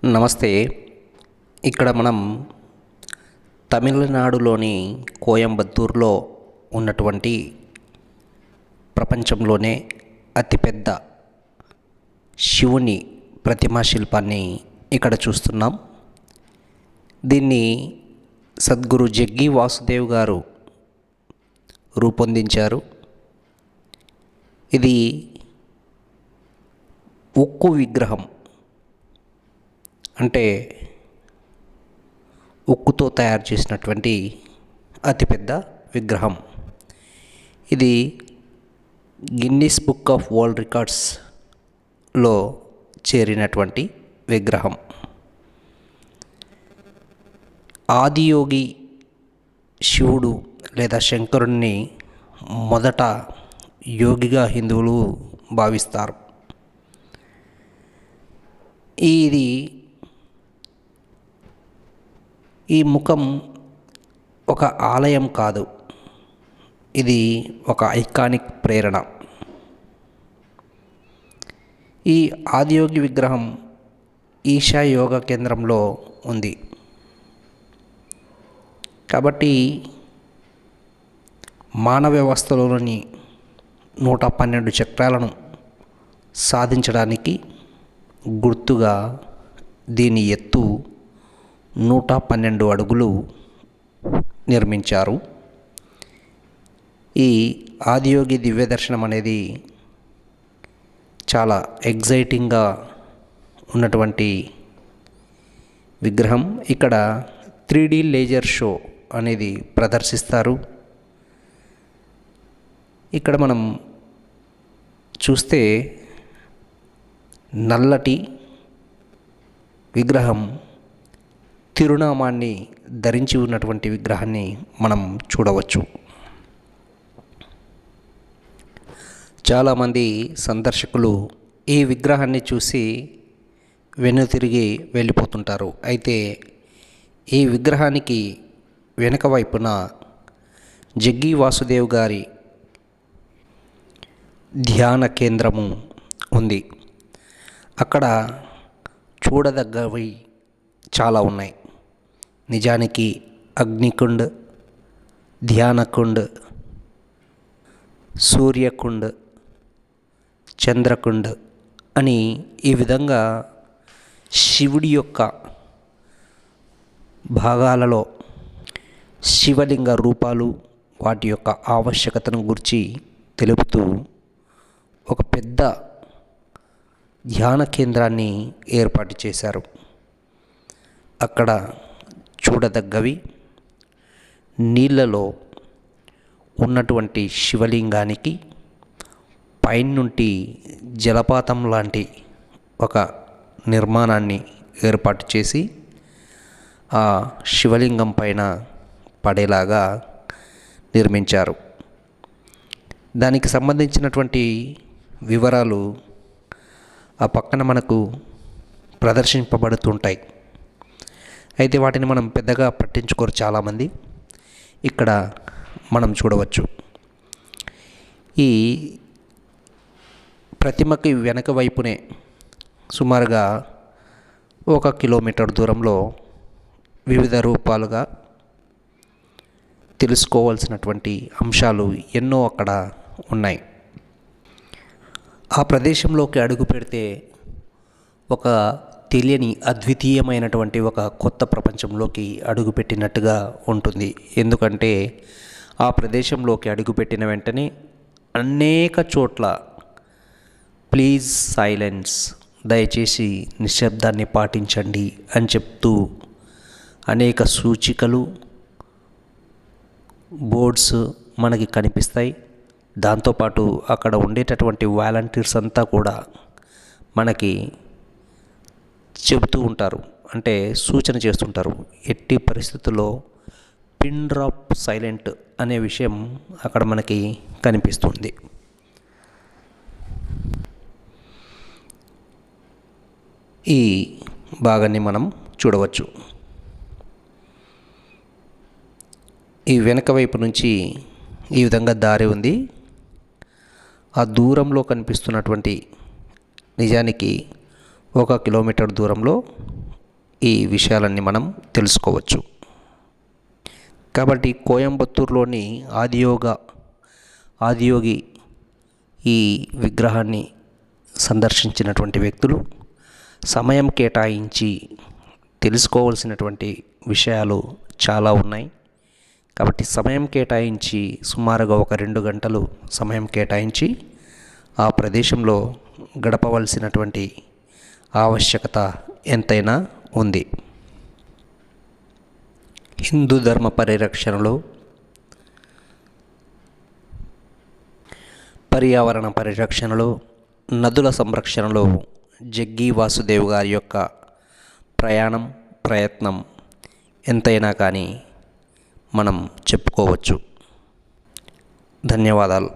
నమస్తే. ఇక్కడ మనం తమిళనాడులోని కోయంబత్తూరులో ఉన్నటువంటి ప్రపంచంలోనే అతిపెద్ద శివుని ప్రతిమా శిల్పాన్ని ఇక్కడ చూస్తున్నాం. దీన్ని సద్గురు జగ్గి వాసుదేవ్ గారు రూపొందించారు. ఇది ఉక్కు విగ్రహం, అంటే ఉక్కుతో తయారు చేసినటువంటి అతిపెద్ద విగ్రహం. ఇది గిన్నిస్ బుక్ ఆఫ్ వరల్డ్ రికార్డ్స్లో చేరినటువంటి విగ్రహం. ఆదియోగి శివుడు లేదా శంకరుణ్ణి మొదట యోగిగా హిందువులు భావిస్తారు. ఈ ముఖం ఒక ఆలయం కాదు, ఇది ఒక ఐకానిక్ ప్రేరణ. ఈ ఆదియోగి విగ్రహం ఈశా యోగా కేంద్రంలో ఉంది. కాబట్టి మానవ వ్యవస్థలోని 112 చక్రాలను సాధించడానికి గుర్తుగా దీని ఎత్తు 112 అడుగులు నిర్మించారు. ఈ ఆదియోగి దివ్య దర్శనం అనేది చాలా ఎగ్జైటింగ్గా ఉన్నటువంటి విగ్రహం. ఇక్కడ 3D లేజర్ షో అనేది ప్రదర్శిస్తారు. ఇక్కడ మనం చూస్తే నల్లటి విగ్రహం తిరునామాన్ని ధరించి ఉన్నటువంటి విగ్రహాన్ని మనం చూడవచ్చు. చాలామంది సందర్శకులు ఈ విగ్రహాన్ని చూసి వెనుతిరిగి వెళ్ళిపోతుంటారు. అయితే ఈ విగ్రహానికి వెనుక వైపున జగ్గి వాసుదేవ్ గారి ధ్యాన కేంద్రము ఉంది. అక్కడ చూడదగ్గవి చాలా ఉన్నాయి. నిజానికి అగ్నికుండ్, ధ్యానకుండ్, సూర్యకుండ్, చంద్రకుండ్ అని ఈ విధంగా శివుడి యొక్క భాగాలలో శివలింగ రూపాలు, వాటి యొక్క ఆవశ్యకతను గురించి తెలుపుతూ ఒక పెద్ద ధ్యాన కేంద్రాన్ని ఏర్పాటు చేశారు. అక్కడ చూడదగ్గవి నీళ్ళలో ఉన్నటువంటి శివలింగానికి పైనుండి జలపాతం లాంటి ఒక నిర్మాణాన్ని ఏర్పాటు చేసి ఆ శివలింగం పైన పడేలాగా నిర్మించారు. దానికి సంబంధించినటువంటి వివరాలు ఆ పక్కన మనకు ప్రదర్శింపబడుతుంటాయి. అయితే వాటిని మనం పెద్దగా పట్టించుకోరు చాలామంది. ఇక్కడ మనం చూడవచ్చు. ఈ ప్రతిమకి వెనక వైపునే సుమారుగా 1 కిలోమీటర్ దూరంలో వివిధ రూపాలుగా తెలుసుకోవాల్సినటువంటి అంశాలు ఎన్నో అక్కడ ఉన్నాయి. ఆ ప్రదేశంలోకి అడుగు పెడితే ఒక తెలియని అద్వితీయమైనటువంటి ఒక కొత్త ప్రపంచంలోకి అడుగుపెట్టినట్టుగా ఉంటుంది. ఎందుకంటే ఆ ప్రదేశంలోకి అడుగుపెట్టిన వెంటనే అనేక చోట్ల ప్లీజ్ సైలెన్స్, దయచేసి నిశ్శబ్దాన్ని పాటించండి అని చెప్తూ అనేక సూచికలు, బోర్డ్స్ మనకి కనిపిస్తాయి. దాంతోపాటు అక్కడ ఉండేటటువంటి వాలంటీర్స్ అంతా కూడా మనకి చెబుతూ ఉంటారు, అంటే సూచన చేస్తుంటారు. ఎట్టి పరిస్థితుల్లో పిన్ డ్రాప్ సైలెంట్ అనే విషయం అక్కడ మనకి కనిపిస్తుంది. ఈ భాగాన్ని మనం చూడవచ్చు. ఈ వెనక వైపు నుంచి ఈ విధంగా దారి ఉంది. ఆ దూరంలో కనిపిస్తున్నటువంటి నిజానికి 1 కిలోమీటర్ దూరంలో ఈ విషయాలన్నీ మనం తెలుసుకోవచ్చు. కాబట్టి కోయంబత్తూరులోని ఆదియోగి ఈ విగ్రహాన్ని సందర్శించినటువంటి వ్యక్తులు సమయం కేటాయించి తెలుసుకోవాల్సినటువంటి విషయాలు చాలా ఉన్నాయి. కాబట్టి సమయం కేటాయించి సుమారుగా ఒక 2 గంటలు సమయం కేటాయించి ఆ ప్రదేశంలో గడపవలసినటువంటి ఆవశ్యకత ఎంతైనా ఉంది. హిందూ ధర్మ పరిరక్షణలో, పర్యావరణ పరిరక్షణలో, నదుల సంరక్షణలో జగ్గి వాసుదేవ్ గారి యొక్క ప్రయత్నం ఎంతైనా కానీ మనం చెప్పుకోవచ్చు. ధన్యవాదాలు.